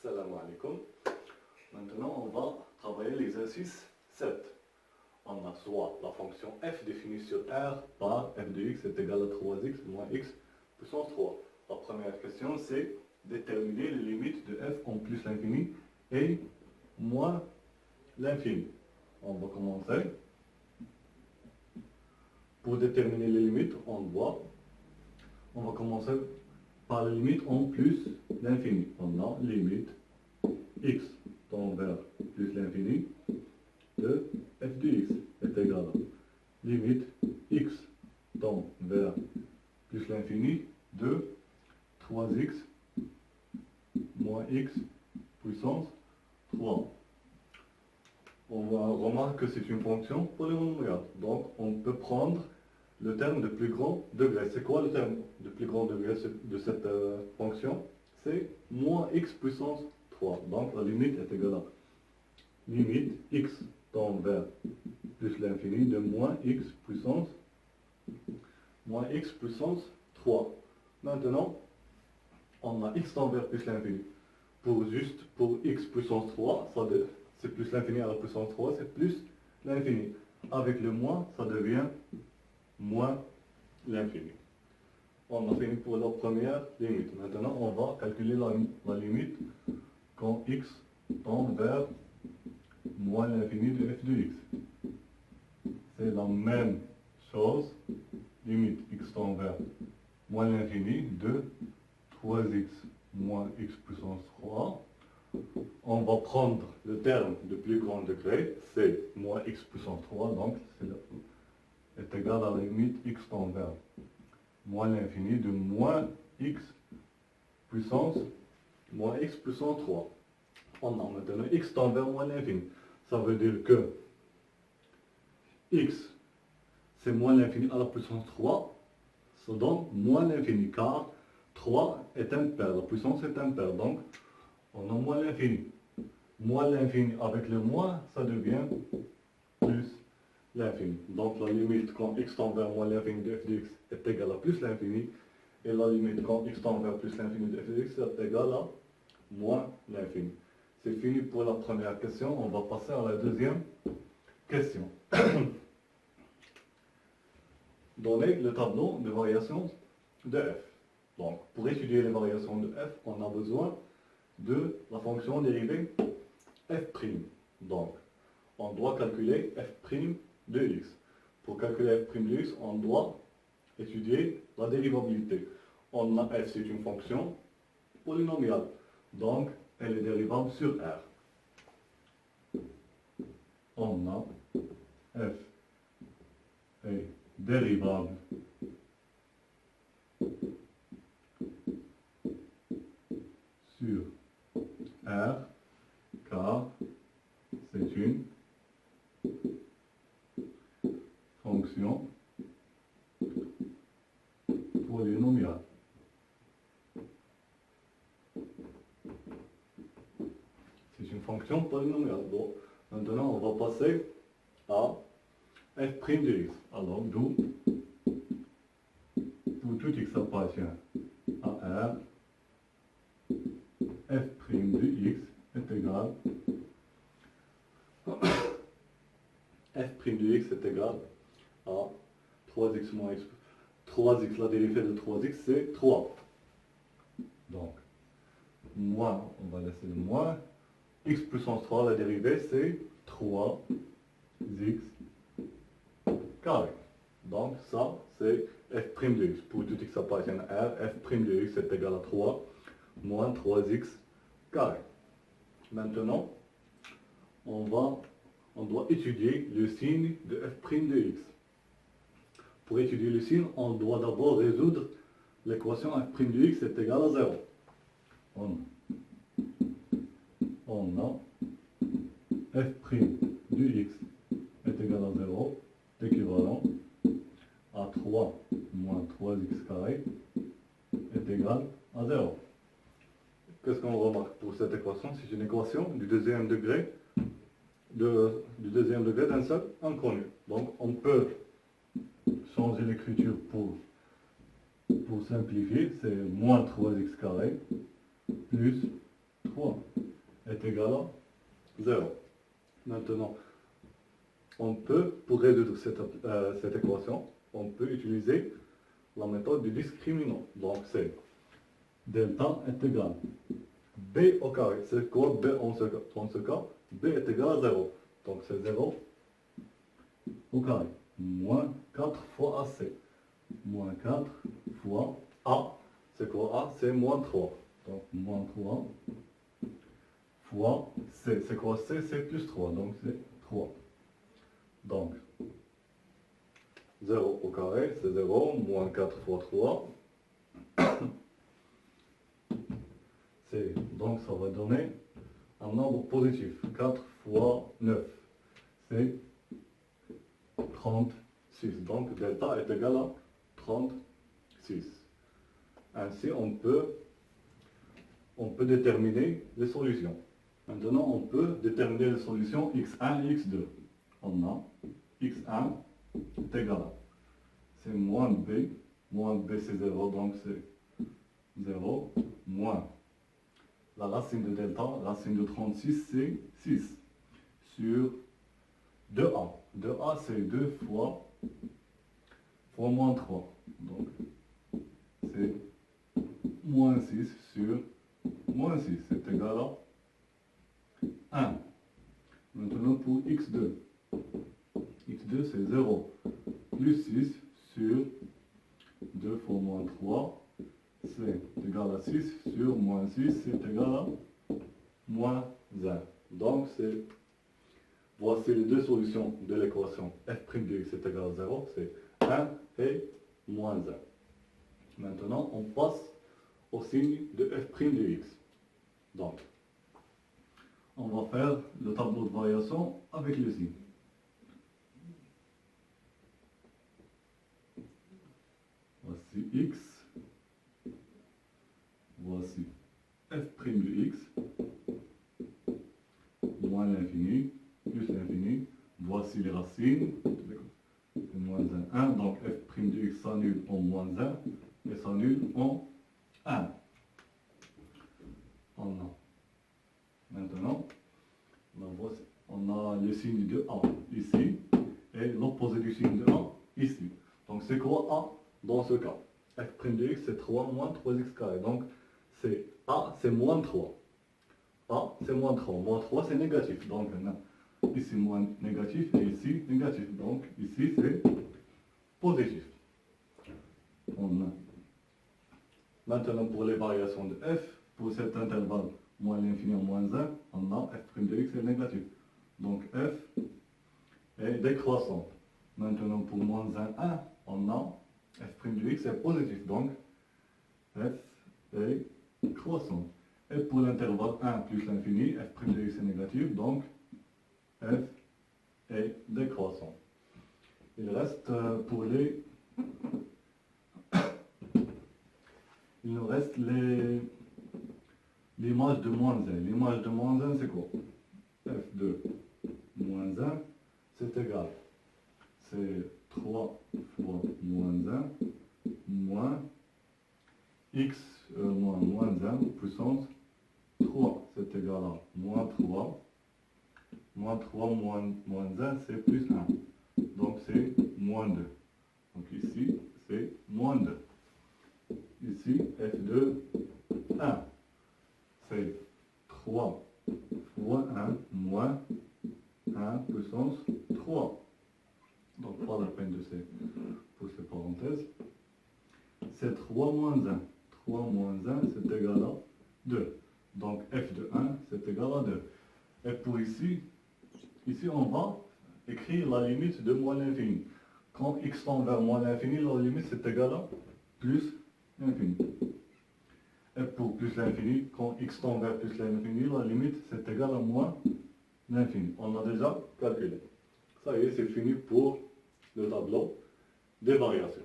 Salam alaikum. Maintenant, on va travailler l'exercice 7. On a soit la fonction f définie sur R par f de x est égal à 3x moins x puissance 3. La première question, c'est déterminer les limites de f en plus l'infini et moins l'infini. On va commencer. Pour déterminer les limites, on va commencer par les limites en plus l'infini. On a limite x tend vers plus l'infini de f de x est égal à limite x tend vers plus l'infini de 3x moins x puissance 3. On remarque que c'est une fonction polynomiale. Donc on peut prendre le terme de plus grand degré. C'est quoi le terme de plus grand degré de cette fonction? C'est moins x puissance 3. Donc la limite est égale à limite x tend vers plus l'infini de moins x puissance 3. Maintenant, on a x tend vers plus l'infini. Pour x puissance 3, c'est plus l'infini à la puissance 3, c'est plus l'infini. Avec le moins, ça devient moins l'infini. On a fini pour la première limite. Maintenant, on va calculer la limite quand x tend vers moins l'infini de f de x. C'est la même chose. Limite x tend vers moins l'infini de 3x moins x puissance 3. On va prendre le terme de plus grand degré, c'est moins x puissance 3, donc c'est égal à la limite x tend vers moins l'infini de moins x puissance 3. On a maintenant x tend vers moins l'infini. Ça veut dire que x, c'est moins l'infini à la puissance 3, ça donne moins l'infini, car 3 est impair, la puissance est impaire, donc on a moins l'infini. Moins l'infini avec le moins, ça devient plus l'infini. Donc la limite quand x tend vers moins l'infini de f de x est égale à plus l'infini, et la limite quand x tend vers plus l'infini de f de x est égale à moins l'infini. C'est fini pour la première question, on va passer à la deuxième question. Donnez le tableau de variation de f. Donc pour étudier les variations de f, on a besoin de la fonction dérivée f'. Donc, on doit calculer f' de x. Pour calculer f' de x, on doit étudier la dérivabilité. On a f, c'est une fonction polynomiale. Donc, elle est dérivable sur R. On a f est dérivable sur R, car c'est une fonction polynomiale. C'est une fonction polynomiale. Bon, maintenant, on va passer à f' de x. Alors, d'où, pour tout x appartient à R, f' de x est égal f' de x est égal à 3x moins x. 3x, la dérivée de 3x, c'est 3. Donc, moins, on va laisser le moins. X puissance 3, la dérivée, c'est 3x carré. Donc, ça, c'est f' de x. Pour tout x appartient à R, f' de x est égal à 3 moins 3x carré. Maintenant, on doit étudier le signe de f' de x. Pour étudier le signe, on doit d'abord résoudre l'équation f' de x est égal à 0. On a f' de x est égal à 0, équivalent à 3 moins 3x carré est égal à 0. Qu'est-ce qu'on remarque pour cette équation? C'est une équation du deuxième degré d'un seul inconnu. Donc on peut changer l'écriture pour simplifier, c'est moins 3x carré plus 3. est égal à 0. Maintenant, on peut, pour résoudre cette équation, on peut utiliser la méthode du discriminant. Donc c'est delta est égal b au carré. C'est quoi b en ce cas? B est égal à 0. Donc c'est 0 au carré. Moins 4 fois AC. Moins 4 fois A. C'est quoi A? C'est moins 3. Donc moins 3 fois C. C'est quoi C? C'est plus 3. Donc c'est 3. Donc 0 au carré, c'est 0. Moins 4 fois 3. Donc ça va donner un nombre positif. 4 fois 9, c'est 36. Donc delta est égal à 36. Ainsi, on peut déterminer les solutions. Maintenant, on peut déterminer les solutions x1 et x2. On a x1 est égal à, c'est moins b c'est 0, donc c'est 0, moins la racine de delta, racine de 36, c'est 6, sur 2a. 2a, c'est 2 fois moins 3. Donc, c'est moins 6 sur moins 6. C'est égal à 1. Maintenant, pour x2. x2, c'est 0 plus 6 sur 2 fois moins 3. C'est égal à 6 sur moins 6, c'est égal à moins 1. Donc, voici les deux solutions de l'équation f' de x est égal à 0, c'est 1 et moins 1. Maintenant, on passe au signe de f' de x. Donc, on va faire le tableau de variation avec le signe. Voici x. Voici f' de x, moins l'infini, plus l'infini. Voici les racines, moins 1, 1. Donc f' de x s'annule en moins 1 et s'annule en 1. Maintenant, on a le signe de a ici et l'opposé du signe de a ici. Donc c'est quoi a dans ce cas? F' de x c'est 3 moins 3x carré. Donc c'est A, c'est moins 3. A, c'est moins 3. Moins 3, c'est négatif. Donc, ici, moins négatif et ici, négatif. Donc, ici, c'est positif. Maintenant, pour les variations de f, pour cet intervalle moins l'infini en moins 1, on a f' de x est négatif. Donc, f est décroissant. Maintenant, pour moins 1, 1, on a f' de x est positif. Donc, f est croissant. Et pour l'intervalle 1 plus l'infini, f' de x est négatif, donc f est décroissant. Il reste pour les... Il nous reste l'image de moins 1. L'image de moins 1, c'est quoi? F de moins 1, c'est égal. C'est 3 fois moins 1 moins x moins 1 puissance 3, c'est égal à moins 3. Moins 3 moins 1, c'est plus 1. Donc c'est moins 2. Donc ici, c'est moins 2. Ici, f de 1. C'est 3 fois 1 moins 1 puissance 3. Donc pas la peine de pousser ces parenthèses. C'est 3 moins 1. 3 moins 1, c'est égal à 2. Donc f de 1, c'est égal à 2. Et pour ici, on va écrire la limite de moins l'infini. Quand x tend vers moins l'infini, la limite c'est égal à plus l'infini. Et pour plus l'infini, quand x tend vers plus l'infini, la limite c'est égal à moins l'infini. On a déjà calculé. Ça y est, c'est fini pour le tableau des variations.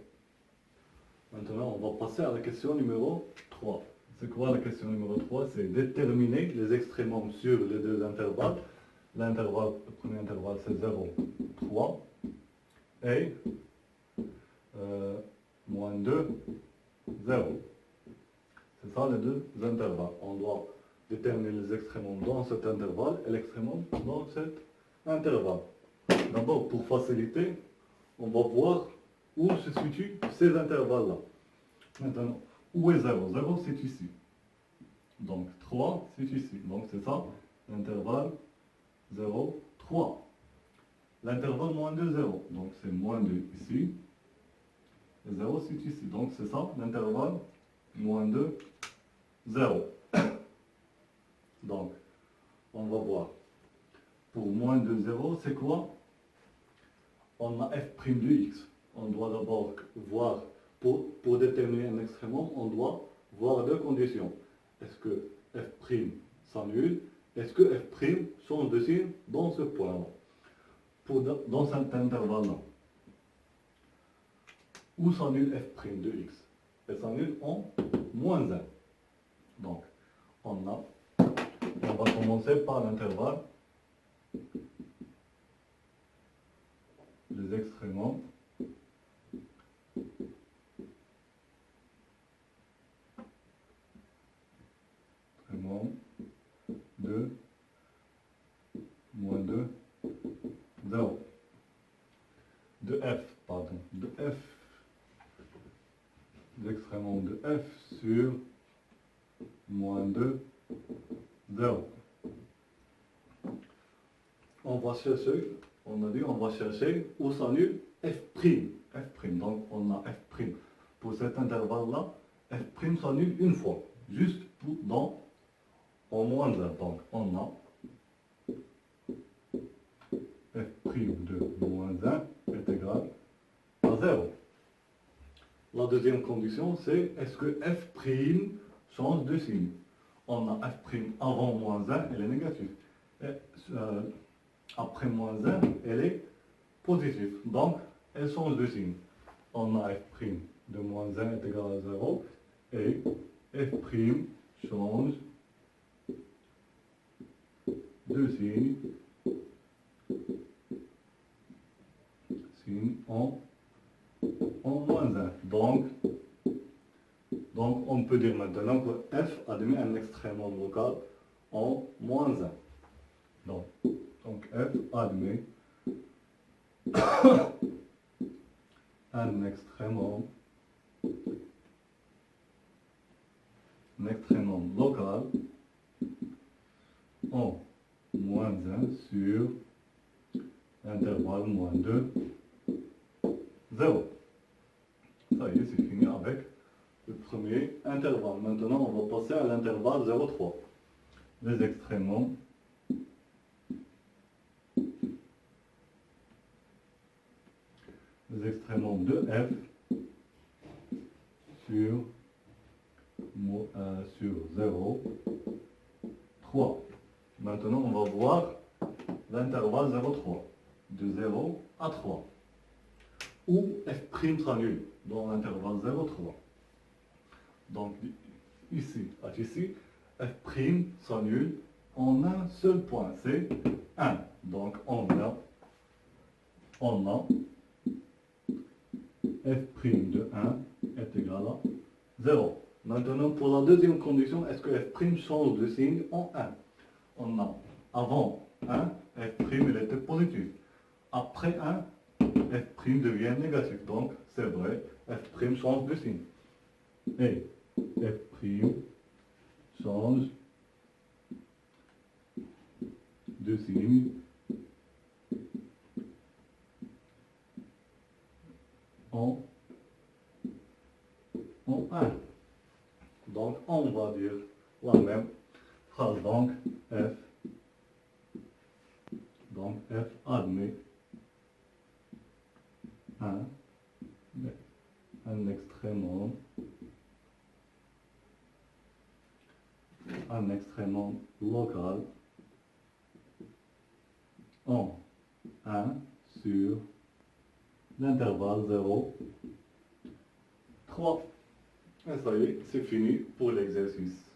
Maintenant, on va passer à la question numéro 3. C'est quoi la question numéro 3? C'est déterminer les extrémums sur les deux intervalles. Le premier intervalle, c'est 0, 3. Et moins 2, 0. C'est ça les deux intervalles. On doit déterminer les extrémums dans cet intervalle et l'extrémum dans cet intervalle. D'abord, pour faciliter, on va voir où se situent ces intervalles-là. Maintenant, où est 0? 0, c'est ici. Donc 3, c'est ici. Donc c'est ça, l'intervalle 0, 3. L'intervalle moins 2, 0. Donc c'est moins 2 ici. Et 0, c'est ici. Donc c'est ça, l'intervalle moins 2, 0. Donc, on va voir. Pour moins 2, 0, c'est quoi? On a f' de x. On doit d'abord voir, pour déterminer un extrémum, on doit voir deux conditions. Est-ce que f' s'annule? Est-ce que f' change de signe dans ce point-là? Dans cet intervalle-là. Où s'annule f' de x? Elle s'annule en moins 1. Donc, on va commencer par l'intervalle. Les extrémums. De moins 2, 0. De f, pardon. De f. L'extrémum de f sur moins 2, 0. On va chercher, on a dit, on va chercher où s'annule f'. Donc on a f'. Pour cet intervalle-là, f' s'annule une fois, juste en moins 1. Donc on a f' de moins 1 est égal à 0. La deuxième condition, c'est est-ce que f' change de signe? On a f' avant moins 1, elle est négative. Et, après moins 1, elle est positive. Donc, elle change de signe. On a f' de moins 1 est égal à 0. Et f' change de signe en moins 1. Donc, on peut dire maintenant que f admet un extrémum local en moins 1. Donc f admet un extrémum local en moins 1 sur intervalle moins 2, 0. Ça y est, c'est fini avec le premier intervalle. Maintenant, on va passer à l'intervalle 0,3. Les extrémums de f sur 0, 3. Maintenant, on va voir l'intervalle 0,3. De 0 à 3. Où f' s'annule dans l'intervalle 0,3. Donc, ici, f' s'annule en un seul point, c'est 1. Donc, on a f' de 1 est égal à 0. Maintenant, pour la deuxième condition, est-ce que f' change de signe en 1? On a avant 1, f' il était positif. Après 1, f' devient négatif. Donc, c'est vrai, f' change de signe. Et f' change de signe en 1. Donc, on va dire la même phrase. Donc, f admet un extrémum local en 1 sur l'intervalle 0, 3. Et ça y est, c'est fini pour l'exercice.